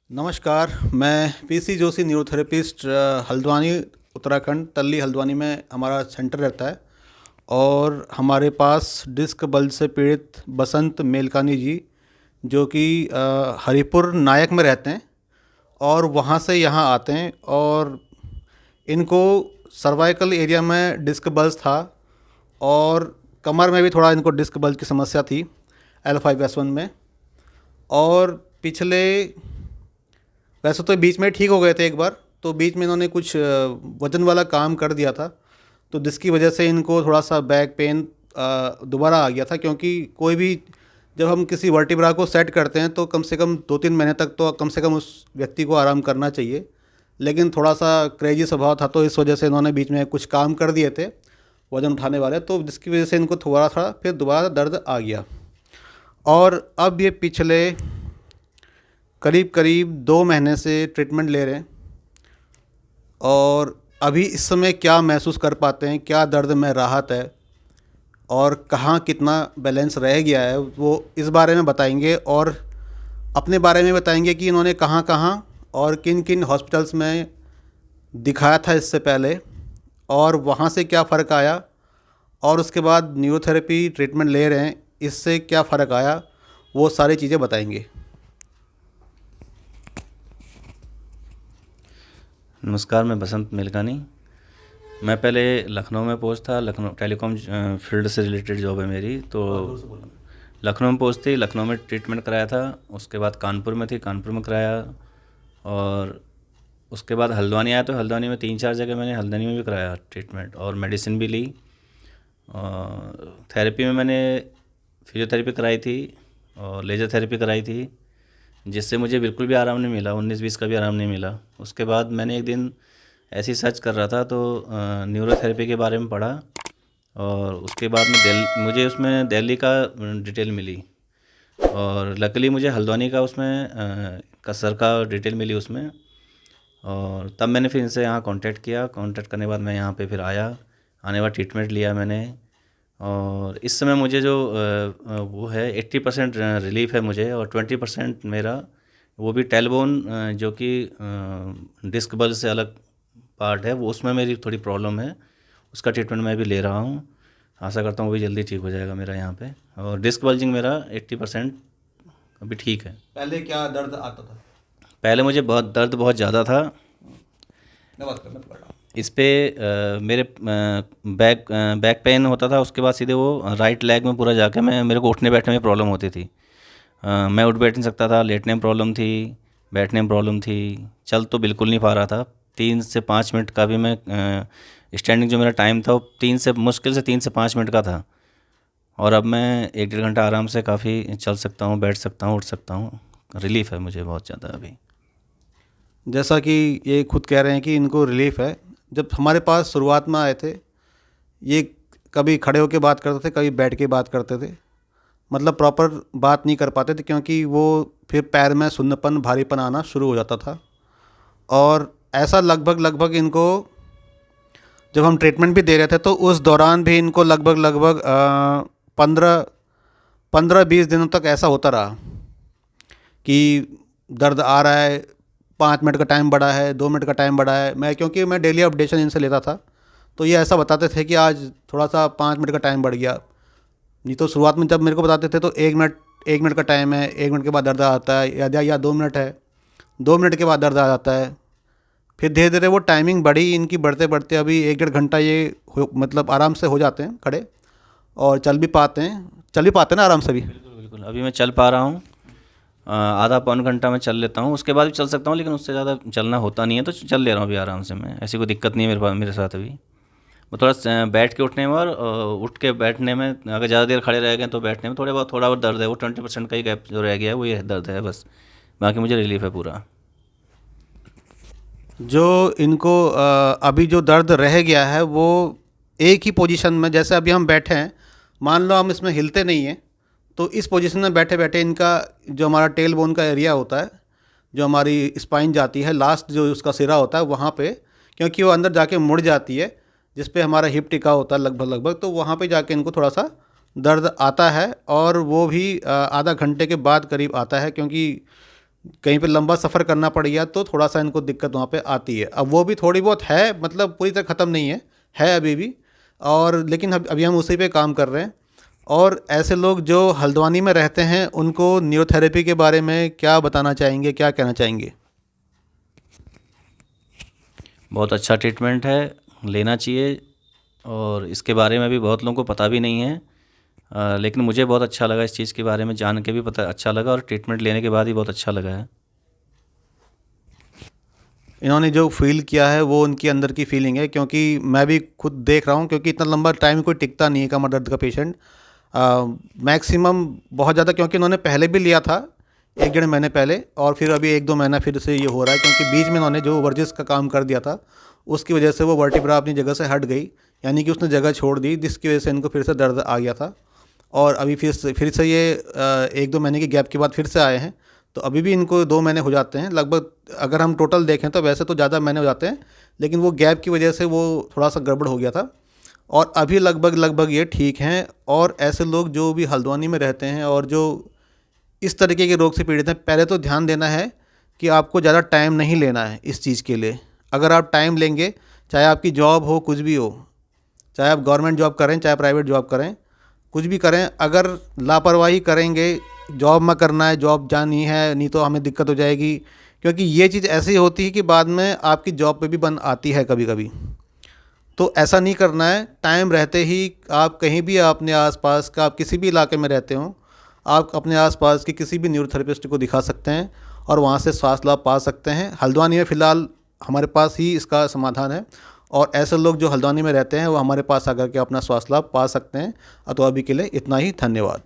नमस्कार। मैं PC Joshi neurotherapist Haldwani Uttarakhand तल्ली हल्द्वानी में हमारा सेंटर रहता है। और हमारे पास डिस्क बल से पीड़ित बसंत मेलकानी जी जो कि हरिपुर नायक में रहते हैं और वहाँ से यहाँ आते हैं। और इनको सर्वाइकल एरिया में डिस्क बल्स था और कमर में भी थोड़ा इनको डिस्क बल्ज की समस्या थी L5S1 में। और पिछले वैसे तो बीच में ठीक हो गए थे एक बार, तो बीच में इन्होंने कुछ वजन वाला काम कर दिया था, तो जिसकी वजह से इनको थोड़ा सा बैक पेन दोबारा आ गया था। क्योंकि कोई भी जब हम किसी वर्टिब्रा को सेट करते हैं तो कम से कम 2-3 महीने तक तो कम से कम उस व्यक्ति को आराम करना चाहिए, लेकिन थोड़ा सा क्रेजी स्वभाव था तो इस वजह से इन्होंने बीच में कुछ काम कर दिए थे वज़न उठाने वाले, तो जिसकी वजह से इनको थोड़ा थोड़ा फिर दोबारा दर्द आ गया। और अब ये पिछले करीब करीब 2 महीने से ट्रीटमेंट ले रहे हैं। और अभी इस समय क्या महसूस कर पाते हैं, क्या दर्द में राहत है और कहाँ कितना बैलेंस रह गया है, वो इस बारे में बताएंगे। और अपने बारे में बताएंगे कि इन्होंने कहाँ कहाँ और किन किन हॉस्पिटल्स में दिखाया था इससे पहले और वहाँ से क्या फ़र्क आया, और उसके बाद न्यूरोथेरेपी ट्रीटमेंट ले रहे हैं इससे क्या फ़र्क आया, वो सारी चीज़ें बताएंगे। नमस्कार, मैं बसंत मेलकानी। मैं पहले लखनऊ में पोस्ट था। लखनऊ टेलीकॉम फील्ड से रिलेटेड जॉब है मेरी। तो लखनऊ में पोस्ट थी, लखनऊ में ट्रीटमेंट कराया था। उसके बाद कानपुर में थी, कानपुर में कराया। और उसके बाद हल्द्वानी आया, तो हल्द्वानी में 3-4 जगह मैंने हल्द्वानी में भी कराया ट्रीटमेंट और मेडिसिन भी ली। और थेरेपी में मैंने फिजियोथेरेपी कराई थी और लेज़र थेरेपी कराई थी, जिससे मुझे बिल्कुल भी आराम नहीं मिला, 19-20 का भी आराम नहीं मिला। उसके बाद मैंने एक दिन ऐसे ही सर्च कर रहा था तो न्यूरोथेरेपी के बारे में पढ़ा, और उसके बाद में मुझे उसमें दिल्ली का डिटेल मिली, और लकीली मुझे हल्द्वानी का उसमें सर का डिटेल मिली उसमें। और तब मैंने फिर इनसे यहाँ कांटेक्ट किया। कांटेक्ट करने के बाद मैं यहाँ पे फिर आया, आने बाद ट्रीटमेंट लिया मैंने। और इस समय मुझे जो वो है 80% रिलीफ है मुझे, और 20% मेरा वो भी टेलबोन जो कि डिस्क बल से अलग पार्ट है, वो उसमें मेरी थोड़ी प्रॉब्लम है। उसका ट्रीटमेंट मैं भी ले रहा हूँ। आशा करता हूँ वो भी जल्दी ठीक हो जाएगा मेरा यहाँ पे। और डिस्क बल्जिंग मेरा 80% अभी ठीक है। पहले क्या दर्द आता था? पहले मुझे बहुत दर्द बहुत ज़्यादा था। मैं बात करना पड़ रहा हूँ। इस पे मेरे बैक पेन होता था। उसके बाद सीधे वो राइट लेग में पूरा जाके मेरे को उठने बैठने में प्रॉब्लम होती थी। मैं उठ बैठ नहीं सकता था, लेटने में प्रॉब्लम थी, बैठने में प्रॉब्लम थी, चल तो बिल्कुल नहीं पा रहा था। 3 से 5 मिनट का भी मैं स्टैंडिंग जो मेरा टाइम था वो मुश्किल से 3 से 5 मिनट का था। और अब मैं 1-1.5 घंटा आराम से काफ़ी चल सकता हूँ, बैठ सकता हूँ, उठ सकता हूँ। रिलीफ है मुझे बहुत ज़्यादा अभी। जैसा कि ये खुद कह रहे हैं कि इनको रिलीफ है। जब हमारे पास शुरुआत में आए थे, ये कभी खड़े होकर बात करते थे, कभी बैठ के बात करते थे, मतलब प्रॉपर बात नहीं कर पाते थे क्योंकि वो फिर पैर में सुन्नपन भारीपन आना शुरू हो जाता था। और ऐसा लगभग लगभग इनको जब हम ट्रीटमेंट भी दे रहे थे तो उस दौरान भी इनको लगभग लगभग 15-20 दिनों तक ऐसा होता रहा कि दर्द आ रहा है, 5 मिनट का टाइम बढ़ा है, 2 मिनट का टाइम बढ़ा है। क्योंकि मैं डेली अपडेशन इनसे लेता था, तो ये ऐसा बताते थे कि आज थोड़ा सा 5 मिनट का टाइम बढ़ गया। नहीं तो शुरुआत में जब मेरे को बताते थे तो 1 मिनट का टाइम है, 1 मिनट के बाद दर्द आता है, या 2 मिनट है, 2 मिनट के बाद दर्द आ जाता है। फिर धीरे धीरे वो टाइमिंग बढ़ी इनकी, बढ़ते बढ़ते अभी 1-1.5 घंटा ये मतलब आराम से हो जाते हैं खड़े, और चल भी पाते हैं ना आराम से भी। बिल्कुल बिल्कुल, अभी मैं चल पा रहा हूँ। आधा पौन घंटा मैं चल लेता हूँ, उसके बाद भी चल सकता हूँ, लेकिन उससे ज़्यादा चलना होता नहीं है, तो चल ले रहा हूँ अभी आराम से मैं। ऐसी कोई दिक्कत नहीं है मेरे साथ अभी। वो थोड़ा बैठ के उठने में और उठ के बैठने में, अगर ज़्यादा देर खड़े रह गए तो बैठने में थोड़ा बहुत दर्द है। वो 20% का ही गैप जो रह गया है वो ये दर्द है बस, बाकी मुझे रिलीफ है पूरा। जो इनको अभी जो दर्द रह गया है वो एक ही पोजीशन में, जैसे अभी हम बैठे हैं, मान लो हम इसमें हिलते नहीं हैं, तो इस पोजीशन में बैठे बैठे इनका जो हमारा टेल बोन का एरिया होता है, जो हमारी स्पाइन जाती है, लास्ट जो उसका सिरा होता है वहाँ पे, क्योंकि वो अंदर जाके मुड़ जाती है जिस पे हमारा हिप टिका होता है लगभग लगभग, तो वहाँ पे जाके इनको थोड़ा सा दर्द आता है। और वो भी आधा घंटे के बाद करीब आता है, क्योंकि कहीं पे लंबा सफ़र करना पड़ गया तो थोड़ा सा इनको दिक्कत वहाँ पे आती है। अब वो भी थोड़ी बहुत है, मतलब पूरी तरह ख़त्म नहीं है अभी भी। और लेकिन अभी हम उसी पे काम कर रहे हैं। और ऐसे लोग जो हल्द्वानी में रहते हैं उनको न्यूरोथेरेपी के बारे में क्या बताना चाहेंगे, क्या कहना चाहेंगे? बहुत अच्छा ट्रीटमेंट है, लेना चाहिए। और इसके बारे में भी बहुत लोगों को पता भी नहीं है, लेकिन मुझे बहुत अच्छा लगा, इस चीज़ के बारे में जान के भी पता अच्छा लगा और ट्रीटमेंट लेने के बाद ही बहुत अच्छा लगा है। इन्होंने जो फ़ील किया है वो उनकी अंदर की फ़ीलिंग है, क्योंकि मैं भी खुद देख रहा हूँ, क्योंकि इतना लंबा टाइम कोई टिकता नहीं है कमर दर्द का पेशेंट। मैक्सिमम बहुत ज़्यादा, क्योंकि इन्होंने पहले भी लिया था 1 डेढ़ महीने पहले, और फिर अभी 1 2 महीना फिर से ये हो रहा है, क्योंकि बीच में इन्होंने जो वर्जिश का काम कर दिया था उसकी वजह से वो वर्टिब्रा अपनी जगह से हट गई, यानी कि उसने जगह छोड़ दी, जिसकी वजह से इनको फिर से दर्द आ गया था। और अभी फिर से ये 1 2 महीने की गैप के बाद फिर से आए हैं। तो अभी भी इनको 2 महीने हो जाते हैं लगभग, अगर हम टोटल देखें तो वैसे तो ज़्यादा महीने हो जाते हैं, लेकिन वो गैप की वजह से वो थोड़ा सा गड़बड़ हो गया था। और अभी लगभग ये ठीक हैं। और ऐसे लोग जो भी हल्द्वानी में रहते हैं और जो इस तरीके के रोग से पीड़ित हैं, पहले तो ध्यान देना है कि आपको ज़्यादा टाइम नहीं लेना है इस चीज़ के लिए। अगर आप टाइम लेंगे, चाहे आपकी जॉब हो, कुछ भी हो, चाहे आप गवर्नमेंट जॉब करें चाहे प्राइवेट जॉब करें, कुछ भी करें, अगर लापरवाही करेंगे, जॉब में करना है, जॉब जानी है, नहीं तो हमें दिक्कत हो जाएगी, क्योंकि ये चीज़ ऐसी होती है कि बाद में आपकी जॉब पे भी बंद आती है कभी कभी। तो ऐसा नहीं करना है। टाइम रहते ही आप कहीं भी अपने आसपास का, आप किसी भी इलाके में रहते हो, आप अपने आसपास के किसी भी न्यूरोथेरेपिस्ट को दिखा सकते हैं और वहाँ से स्वास्थ्य लाभ पा सकते हैं। हल्द्वानी में फ़िलहाल हमारे पास ही इसका समाधान है, और ऐसे लोग जो हल्द्वानी में रहते हैं वो हमारे पास आकर के अपना स्वास्थ्य लाभ पा सकते हैं। तो अभी के लिए इतना ही, धन्यवाद।